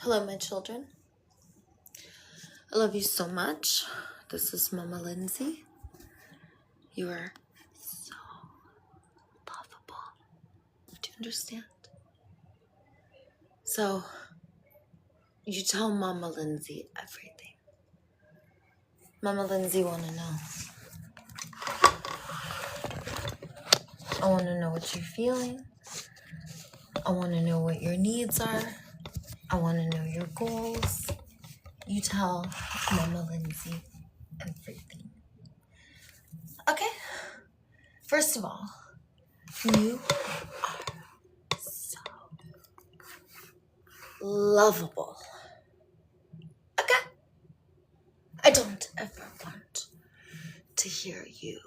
Hello, my children. I love you so much. This is Mama Lindsay. You are so lovable. Do you understand? So, you tell Mama Lindsay everything. Mama Lindsay want to know. I want to know what you're feeling. I want to know what your needs are. I want to know your goals. You tell Mama Lindsay everything. Okay? First of all, you are so lovable. Okay? I don't ever want to hear you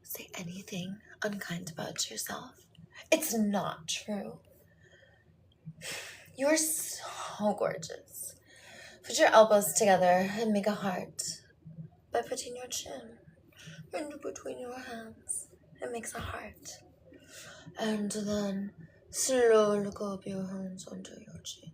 say anything unkind about yourself. It's not true. You're so gorgeous. Put your elbows together and make a heart by putting your chin in between your hands. It makes a heart. And then slowly go up your hands under your chin.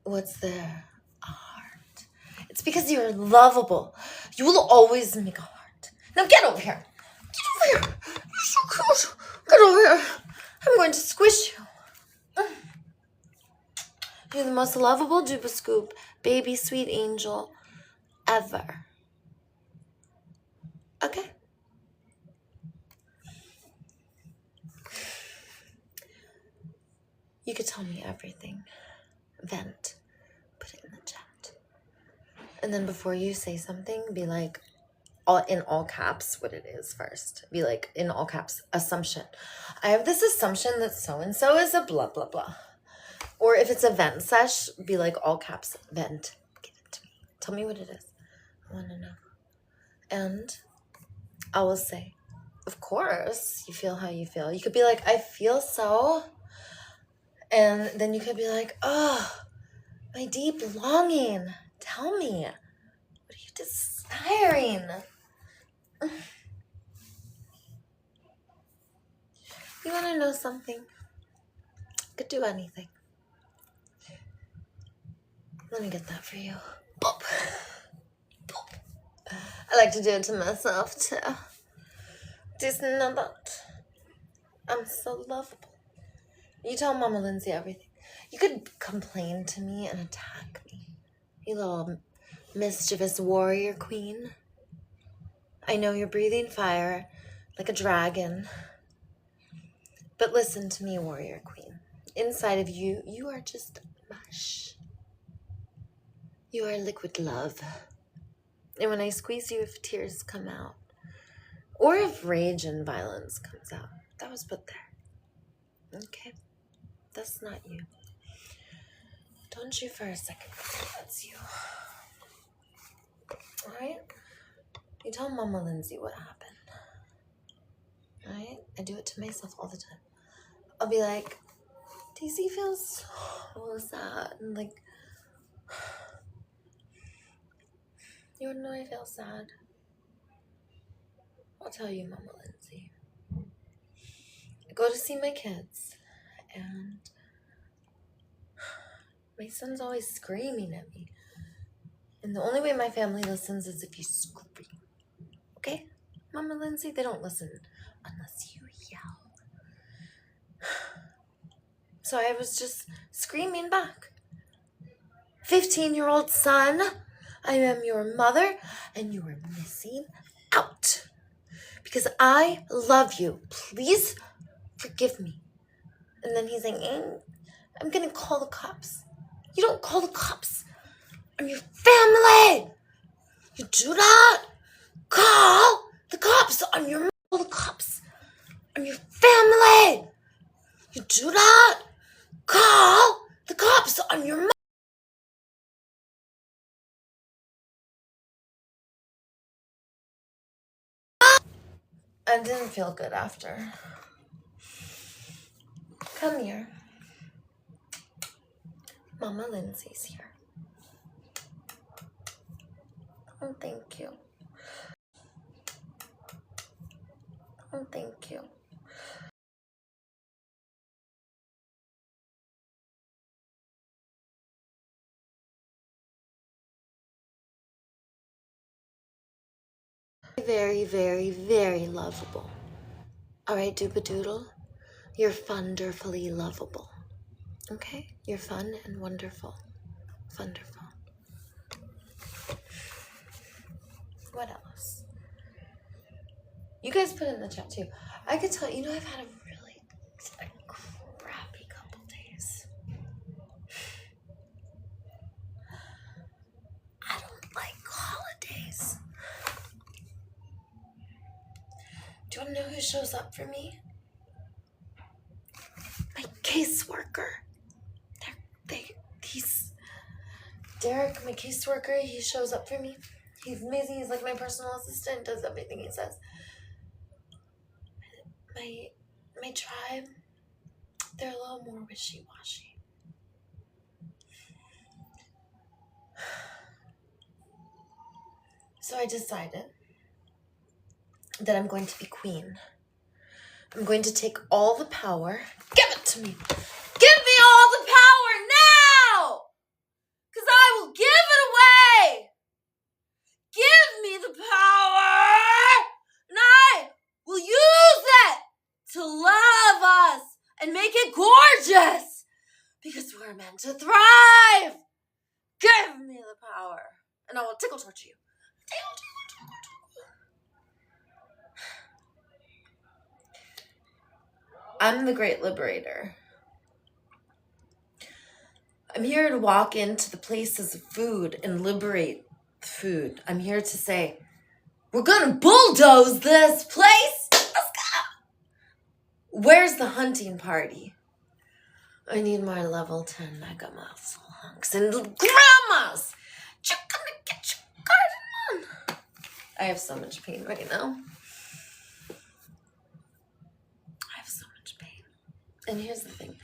What's there? A heart. It's because you're lovable. You will always make a heart. Now get over here. Get over here. You're so cute. Get over here. I'm going to squish you. You're the most lovable Dupa Scoop baby sweet angel ever. Okay? You could tell me everything. Vent. Put it in the chat. And then before you say something, be like, in all caps, what it is first. Be like, in all caps, assumption. I have this assumption that so-and-so is a blah, blah, blah. Or if it's a vent sesh, be like, all caps, vent. Give it to me. Tell me what it is. I want to know. And I will say, of course, you feel how you feel. You could be like, I feel so. And then you could be like, oh, my deep longing. Tell me. What are you desiring? You want to know something? You could do anything. Let me get that for you. Boop. Boop. I like to do it to myself, too. Just know that. I'm so lovable. You tell Mama Lindsay everything. You could complain to me and attack me. You little mischievous warrior queen. I know you're breathing fire like a dragon. But listen to me, warrior queen. Inside of you, you are just mush. You are liquid love. And when I squeeze you, if tears come out, or if rage and violence comes out, that was put there. Okay? That's not you. Don't you for a second think that's you. Alright? You tell Mama Lindsay what happened. Alright? I do it to myself all the time. I'll be like, Daisy feels so sad. And like, you wanna know I feel sad? I'll tell you, Mama Lindsay. I go to see my kids, and my son's always screaming at me. And the only way my family listens is if you scream. Okay? Mama Lindsay, they don't listen unless you yell. So I was just screaming back. 15-year-old son, I am your mother, and you are missing out. Because I love you. Please forgive me. And then he's like, I'm going to call the cops. You don't call the cops on your family. You do not call the cops on your family. You do not call the cops on your mom. I didn't feel good after. Come here. Mama Lindsay's here. Oh, thank you. Oh, thank you. very, very, very lovable. All right, Doobadoodle? You're wonderfully lovable. Okay? You're fun and wonderful. Wonderful. What else? You guys put it in the chat too. I could tell, I've had a really crappy couple days. I don't like holidays. Do you want to know who shows up for me? My caseworker. He's Derek, my caseworker. He shows up for me. He's amazing. He's like my personal assistant. Does everything he says. My tribe, they're a little more wishy-washy. So I decided that I'm going to be queen. I'm going to take all the power. Give it to me. Give me all the power now! Because I will give it away! Give me the power! And I will use it to love us and make it gorgeous! Because we're meant to thrive! Give me the power! And I will tickle torture you. Tickle. I'm the Great Liberator. I'm here to walk into the places of food and liberate food. I'm here to say, we're gonna bulldoze this place. Let's go. Where's the hunting party? I need my level 10 mega muscle hunks and grandmas. You're gonna get your garden on. I have so much pain right now. And here's the thing.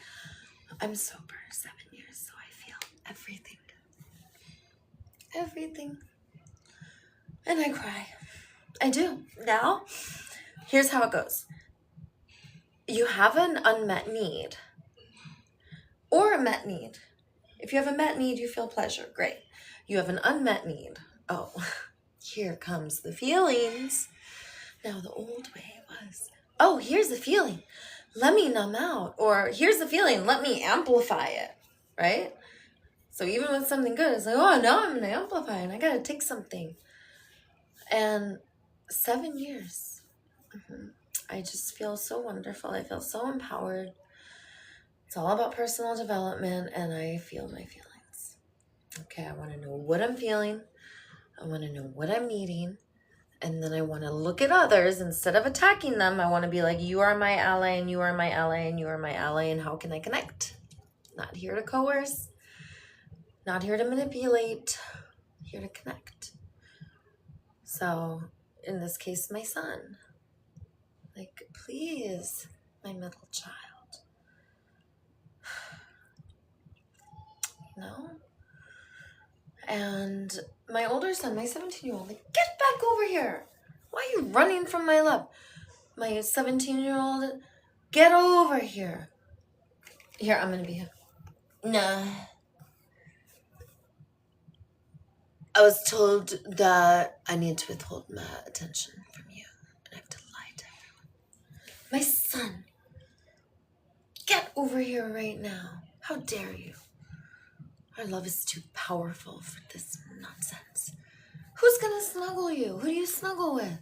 I'm sober 7 years, so I feel everything. Everything. And I cry. I do. Now, here's how it goes. You have an unmet need. Or a met need. If you have a met need, you feel pleasure. Great. You have an unmet need. Oh, here comes the feelings. Now, the old way was, oh, here's the feeling. Let me numb out. Or here's the feeling. Let me amplify it. Right? So even with something good, it's like, oh, now I'm going to amplify it. I got to take something. And 7 years. I just feel so wonderful. I feel so empowered. It's all about personal development, and I feel my feelings. Okay, I want to know what I'm feeling. I want to know what I'm needing. And then I want to look at others. Instead of attacking them, I want to be like, you are my ally, and you are my ally, and you are my ally, and how can I connect? Not here to coerce. Not here to manipulate. Here to connect. So, in this case, my son. Like, please, my middle child. You know? And my older son, my 17-year-old, like, get back over here. Why are you running from my love? My 17-year-old, get over here. Here, I'm going to be here. No. I was told that I need to withhold my attention from you. And I have to lie to everyone. My son, get over here right now. How dare you? Our love is too powerful for this nonsense. Who's gonna snuggle you? Who do you snuggle with?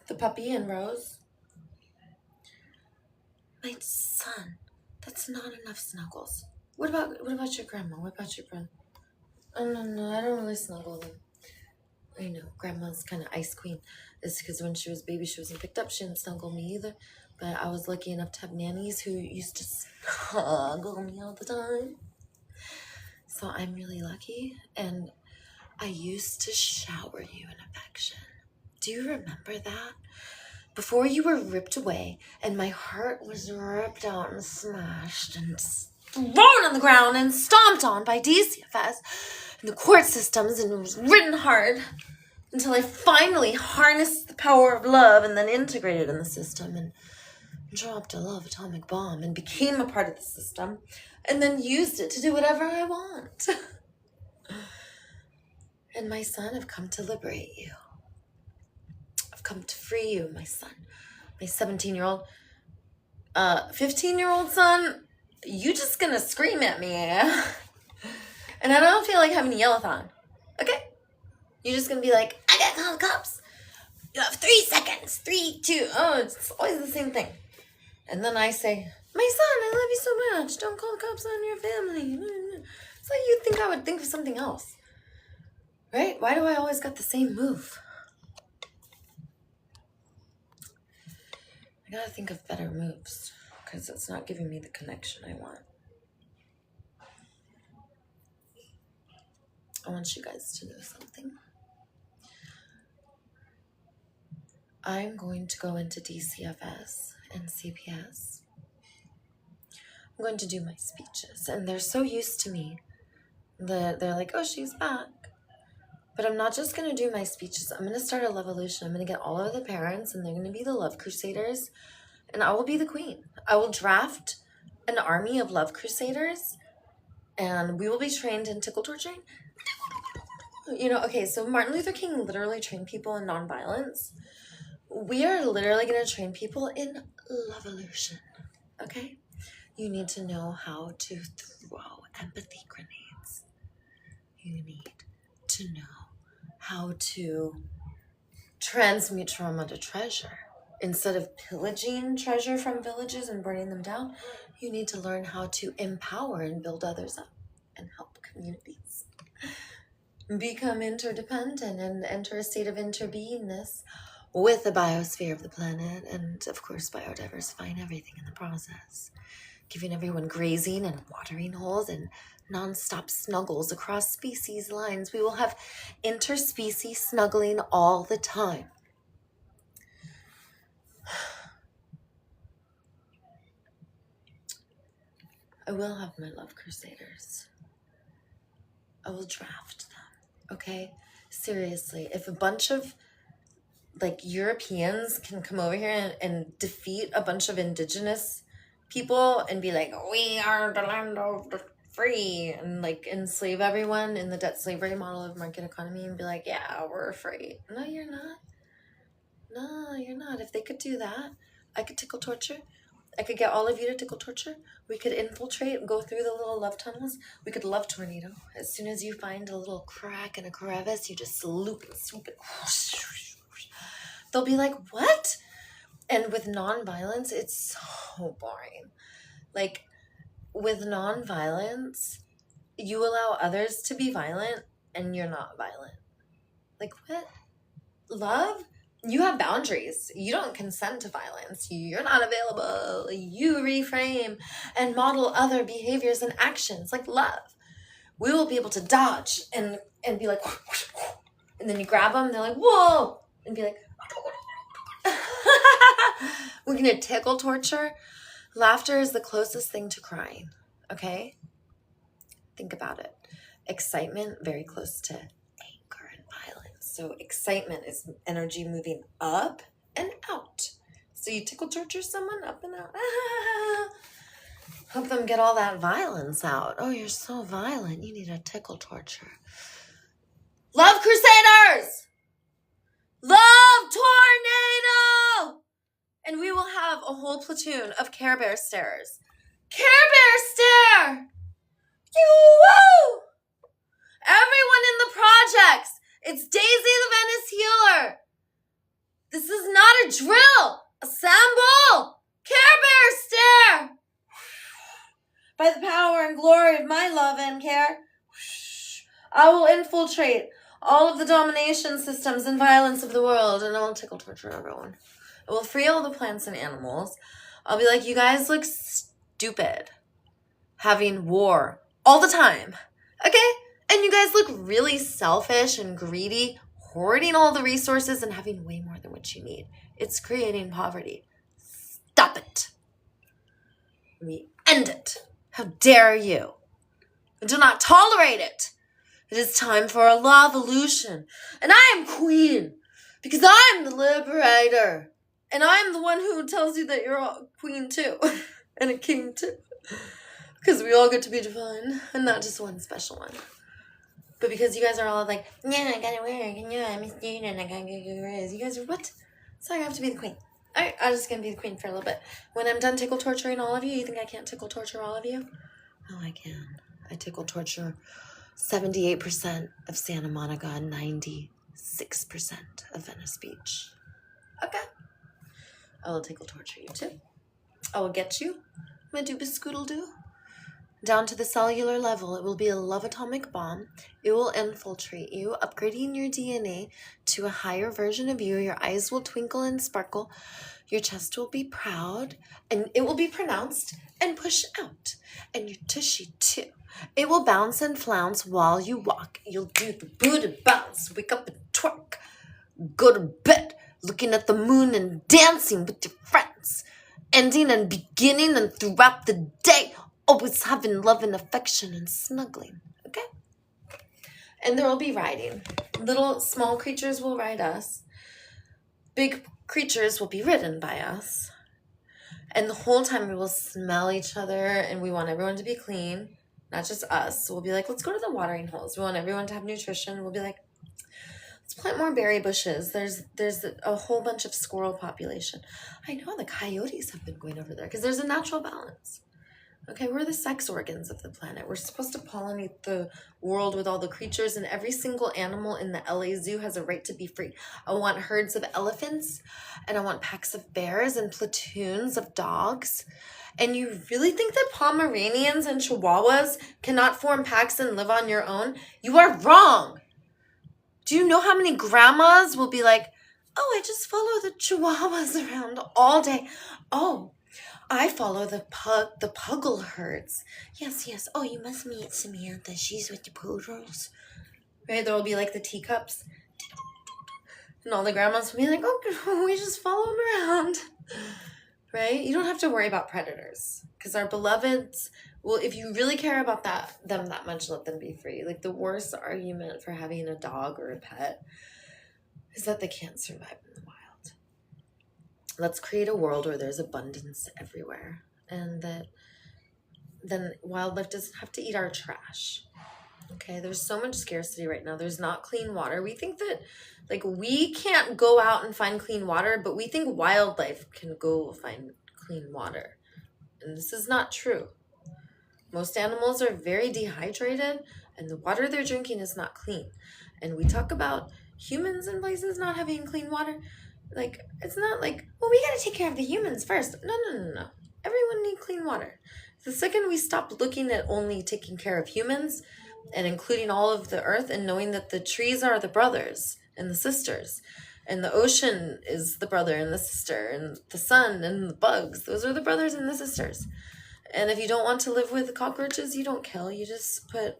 The puppy and Rose? My son, that's not enough snuggles. What about your grandma? What about your brother? Oh, no, I don't really snuggle them. I know, grandma's kind of ice queen. It's because when she was a baby, she wasn't picked up. She didn't snuggle me either. But I was lucky enough to have nannies who used to snuggle me all the time. So I'm really lucky. And I used to shower you in affection. Do you remember that? Before you were ripped away and my heart was ripped out and smashed and thrown on the ground and stomped on by DCFS and the court systems, and it was written hard until I finally harnessed the power of love and then integrated in the system and dropped a love atomic bomb and became a part of the system and then used it to do whatever I want. And my son, have come to liberate you. come to free you, my son. My 17-year-old. 15-year-old son, you just gonna scream at me, yeah? And I don't feel like having to yell-a-thon. Okay? You're just gonna be like, I gotta call the cops. You have 3 seconds. 3, 2. Oh, it's always the same thing. And then I say, my son, I love you so much. Don't call the cops on your family. It's like you'd think I would think of something else. Right? Why do I always got the same move? I gotta think of better moves because it's not giving me the connection I want. I want you guys to know something. I'm going to go into DCFS and CPS. I'm going to do my speeches, and they're so used to me that they're like, oh, she's back. But I'm not just going to do my speeches. I'm going to start a Loveolution. I'm going to get all of the parents, and they're going to be the Love Crusaders, and I will be the queen. I will draft an army of Love Crusaders, and we will be trained in tickle torturing. You know, okay, so Martin Luther King literally trained people in nonviolence. We are literally going to train people in Loveolution, okay? You need to know how to throw empathy grenades. You need to know how to transmute trauma to treasure. Instead of pillaging treasure from villages and burning them down, you need to learn how to empower and build others up and help communities become interdependent and enter a state of interbeingness with the biosphere of the planet, and of course biodiversifying everything in the process, giving everyone grazing and watering holes and non-stop snuggles across species lines. We will have interspecies snuggling all the time. I will have my Love Crusaders. I will draft them, okay? Seriously, if a bunch of like Europeans can come over here and defeat a bunch of indigenous people and be like, we are the land of the free, and like enslave everyone in the debt slavery model of market economy and be like, yeah, we're free. No, you're not. No, you're not. If they could do that, I could tickle torture. I could get all of you to tickle torture. We could infiltrate, go through the little love tunnels. We could love tornado. As soon as you find a little crack and a crevice, you just loop and swoop it. They'll be like, what? And with nonviolence, it's so boring. Like, with nonviolence, you allow others to be violent and you're not violent. Like, what? Love? You have boundaries. You don't consent to violence. You're not available. You reframe and model other behaviors and actions like love. We will be able to dodge and be like, and then you grab them, they're like, whoa, and be like, we're going to tickle torture. Laughter is the closest thing to crying, okay? Think about it. Excitement, very close to anger and violence. So excitement is energy moving up and out. So you tickle torture someone up and out. Help them get all that violence out. Oh, you're so violent. You need a tickle torture. Love Crusaders! Love Tornado! And we will have a whole platoon of Care Bear starers. Care Bear stare! Woo! Everyone in the projects! It's Daisy the Venice Healer! This is not a drill! Assemble! Care Bear stare! By the power and glory of my love and care, I will infiltrate all of the domination systems and violence of the world, and I will tickle torture everyone. I will free all the plants and animals. I'll be like, you guys look stupid having war all the time, okay? And you guys look really selfish and greedy, hoarding all the resources and having way more than what you need. It's creating poverty. Stop it. We end it. How dare you? I do not tolerate it. It is time for a Loveolution. And I am queen because I'm the liberator. And I'm the one who tells you that you're a queen too. And a king too. Because we all get to be divine. And not just one special one. But because you guys are all like, yeah, I gotta work. And yeah, I'm a student. I gotta get a raise. You guys are what? So I have to be the queen. Alright, I'm just gonna be the queen for a little bit. When I'm done tickle torturing all of you, you think I can't tickle torture all of you? Oh, I can. I tickle torture 78% of Santa Monica and 96% of Venice Beach. Okay. I will tickle torture you too. I will get you. I'm gonna do biscoodle-doo. Down to the cellular level, it will be a love atomic bomb. It will infiltrate you, upgrading your DNA to a higher version of you. Your eyes will twinkle and sparkle. Your chest will be proud, and it will be pronounced and push out. And your tushy too. It will bounce and flounce while you walk. You'll do the booty bounce, wake up and twerk. Go to bed, looking at the moon and dancing with your friends. Ending and beginning and throughout the day. Always having love and affection and snuggling, okay? And there will be riding. Little small creatures will ride us. Big creatures will be ridden by us. And the whole time we will smell each other, and we want everyone to be clean, not just us. So we'll be like, let's go to the watering holes. We want everyone to have nutrition. We'll be like, let's plant more berry bushes. There's a whole bunch of squirrel population. I know the coyotes have been going over there because there's a natural balance. Okay, we're the sex organs of the planet. We're supposed to pollinate the world with all the creatures, and every single animal in the LA Zoo has a right to be free. I want herds of elephants, and I want packs of bears and platoons of dogs. And you really think that Pomeranians and Chihuahuas cannot form packs and live on your own? You are wrong. Do you know how many grandmas will be like, oh, I just follow the Chihuahuas around all day. Oh, I follow the puggle herds. Yes. Oh, you must meet Samantha. She's with the poodles. Right? There will be like the teacups. And all the grandmas will be like, oh, we just follow them around. Right? You don't have to worry about predators. Because our beloveds, well, if you really care about them that much, let them be free. Like the worst argument for having a dog or a pet is that they can't survive in the wild. Let's create a world where there's abundance everywhere, and that then wildlife doesn't have to eat our trash. Okay, there's so much scarcity right now. There's not clean water. We think that like we can't go out and find clean water, but we think wildlife can go find clean water. And this is not true. Most animals are very dehydrated, and the water they're drinking is not clean. And we talk about humans in places not having clean water. Like, it's not like, well, we gotta take care of the humans first. No. Everyone needs clean water. The second we stop looking at only taking care of humans and including all of the earth and knowing that the trees are the brothers and the sisters, and the ocean is the brother and the sister, and the sun and the bugs, those are the brothers and the sisters. And if you don't want to live with cockroaches, you don't kill. You just put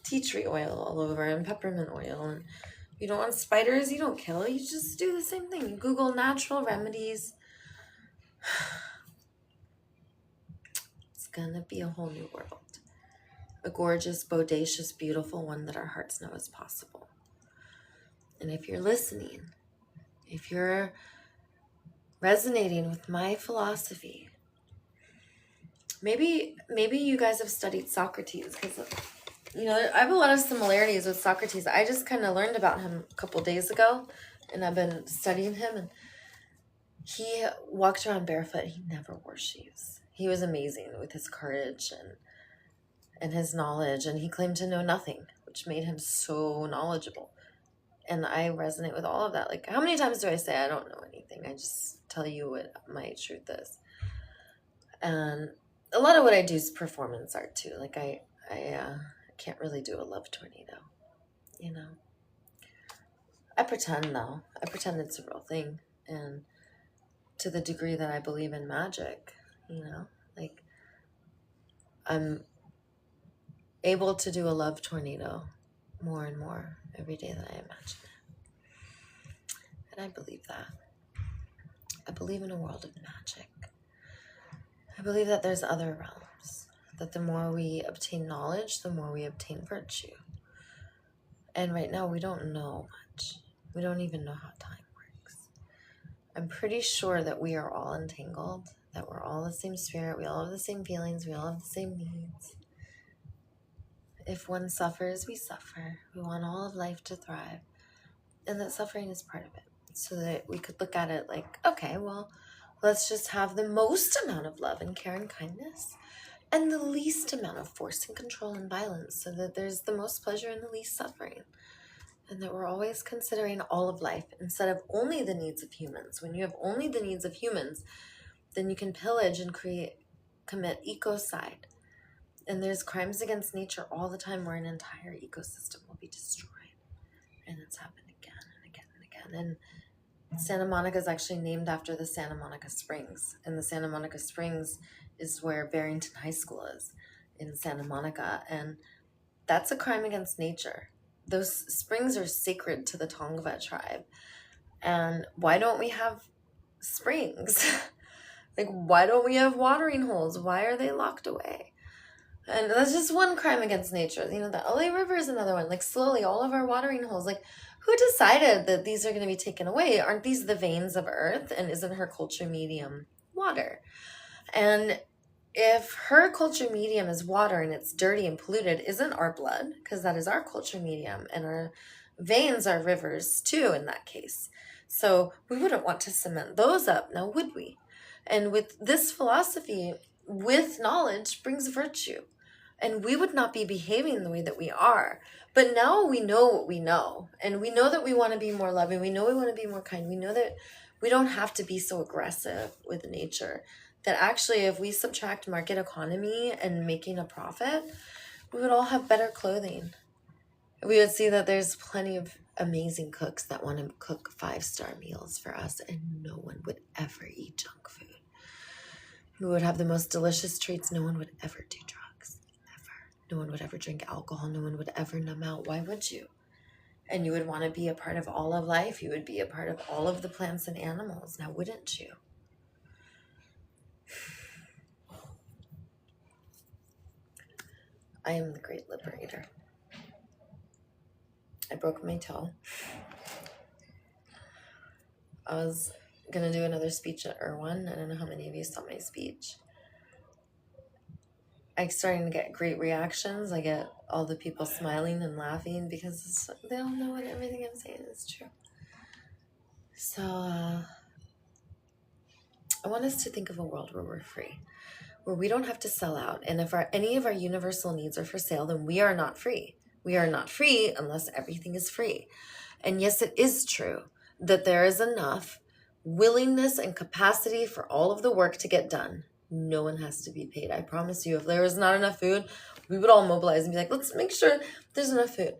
tea tree oil all over and peppermint oil. And you don't want spiders, you don't kill. You just do the same thing. You Google natural remedies. It's gonna be a whole new world. A gorgeous, bodacious, beautiful one that our hearts know is possible. And if you're listening, if you're resonating with my philosophy, maybe you guys have studied Socrates, because I have a lot of similarities with Socrates. I just kind of learned about him a couple days ago, and I've been studying him, and he walked around barefoot. He never wore shoes. He was amazing with his courage and his knowledge, and he claimed to know nothing, which made him so knowledgeable. And I resonate with all of that. Like, how many times do I say I don't know anything? I just tell you what my truth is. And a lot of what I do is performance art too. Like I can't really do a love tornado, I pretend though. I pretend it's a real thing. And to the degree that I believe in magic, like I'm able to do a love tornado more and more every day that I imagine it. And I believe that. I believe in a world of magic. I believe that there's other realms, that the more we obtain knowledge, the more we obtain virtue. And right now we don't know much. We don't even know how time works. I'm pretty sure that we are all entangled, that we're all the same spirit, we all have the same feelings, we all have the same needs. If one suffers, we suffer. We want all of life to thrive. And that suffering is part of it. so that we could look at it like, okay, well, let's just have the most amount of love and care and kindness and the least amount of force and control and violence, so that there's the most pleasure and the least suffering. And that we're always considering all of life instead of only the needs of humans. When you have only the needs of humans, then you can pillage and commit ecocide. And there's crimes against nature all the time where an entire ecosystem will be destroyed. And it's happened again and again and again. And Santa Monica is actually named after the Santa Monica Springs. And the Santa Monica Springs is where Barrington High School is, in Santa Monica. And that's a crime against nature. Those springs are sacred to the Tongva tribe. And why don't we have springs? Like, why don't we have watering holes? Why are they locked away? And that's just one crime against nature. You know, the LA River is another one. Like, slowly, all of our watering holes, like, who decided that these are going to be taken away? Aren't these the veins of Earth? And isn't her culture medium water? And if her culture medium is water and it's dirty and polluted, isn't our blood? Because that is our culture medium. And our veins are rivers, too, in that case. So we wouldn't want to cement those up, now would we? And with this philosophy, with knowledge brings virtue. And we would not be behaving the way that we are. But now we know what we know. And we know that we want to be more loving. We know we want to be more kind. We know that we don't have to be so aggressive with nature. That actually, if we subtract market economy and making a profit, we would all have better clothing. We would see that there's plenty of amazing cooks that want to cook 5-star meals for us, and no one would ever eat junk food. We would have the most delicious treats. No one would ever do drugs. Ever. No one would ever drink alcohol. No one would ever numb out. Why would you? And you would want to be a part of all of life. You would be a part of all of the plants and animals. Now, wouldn't you? I am the great liberator. I broke my toe. I was going to do another speech at Irwin. I don't know how many of you saw my speech. I'm starting to get great reactions. I get all the people smiling and laughing because they all know what everything I'm saying is true. So I want us to think of a world where we're free, where we don't have to sell out. And if any of our universal needs are for sale, then we are not free. We are not free unless everything is free. And yes, it is true that there is enough willingness and capacity for all of the work to get done. No one has to be paid. I promise you, if there was not enough food, we would all mobilize and be like, let's make sure there's enough food.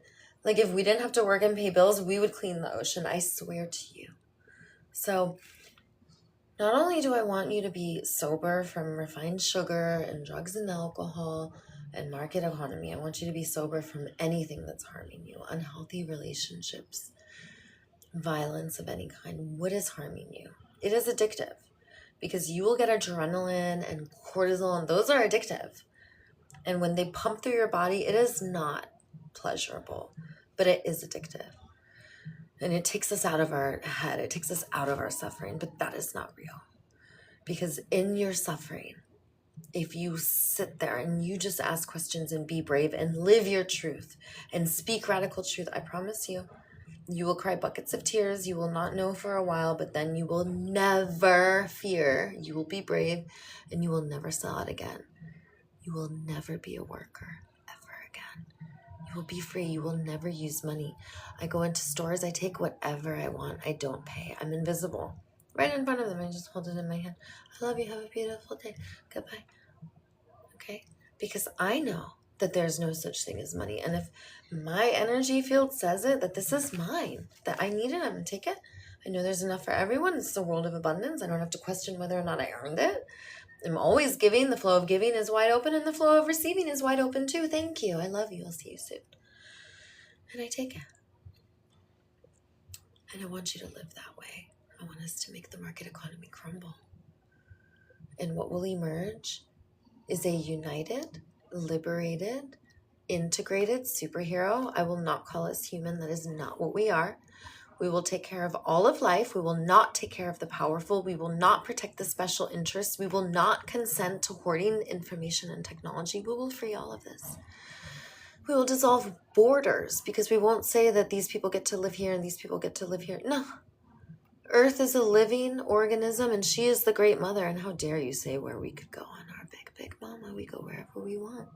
Like, if we didn't have to work and pay bills, we would clean the ocean. I swear to you. So not only do I want you to be sober from refined sugar and drugs and alcohol and market economy, I want you to be sober from anything that's harming you, unhealthy relationships, violence of any kind. What is harming you? It is addictive because you will get adrenaline and cortisol, and those are addictive. And when they pump through your body, it is not pleasurable, but it is addictive. And it takes us out of our head. It takes us out of our suffering, but that is not real. Because in your suffering, if you sit there and you just ask questions and be brave and live your truth and speak radical truth, I promise you, you will cry buckets of tears. You will not know for a while, but then you will never fear. You will be brave and you will never sell out again. You will never be a worker ever again. You will be free. You will never use money. I go into stores. I take whatever I want. I don't pay. I'm invisible. Right in front of them. I just hold it in my hand. I love you. Have a beautiful day. Goodbye. Okay? Because I know that there's no such thing as money. And if my energy field says it, that this is mine, that I need it, I'm going to take it. I know there's enough for everyone. It's a world of abundance. I don't have to question whether or not I earned it. I'm always giving. The flow of giving is wide open, and the flow of receiving is wide open too. Thank you. I love you. I'll see you soon. And I take it. And I want you to live that way. I want us to make the market economy crumble. And what will emerge is a united, liberated, integrated superhero. I will not call us human. That is not what we are. We will take care of all of life. We will not take care of the powerful. We will not protect the special interests. We will not consent to hoarding information and technology. We will free all of this. We will dissolve borders because we won't say that these people get to live here and these people get to live here. No. Earth is a living organism, and she is the great mother. And how dare you say where we could go on our big mama? We go wherever we want.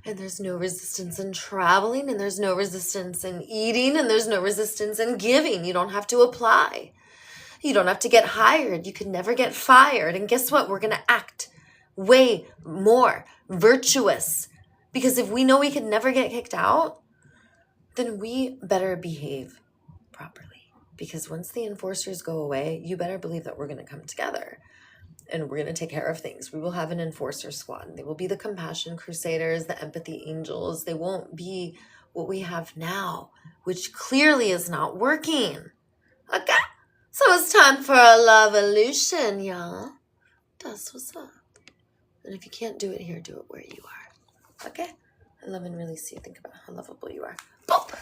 And there's no resistance in traveling, and there's no resistance in eating, and there's no resistance in giving. You don't have to apply. You don't have to get hired. You can never get fired. And guess what? We're going to act way more virtuous. Because if we know we can never get kicked out, then we better behave properly. Because once the enforcers go away, you better believe that we're going to come together. And we're going to take care of things. We will have an enforcer squad. They will be the compassion crusaders, the empathy angels. They won't be what we have now, which clearly is not working. Okay? So it's time for a love evolution, y'all. That's what's up. And if you can't do it here, do it where you are. Okay? I love and release you. Think about how lovable you are. Boop!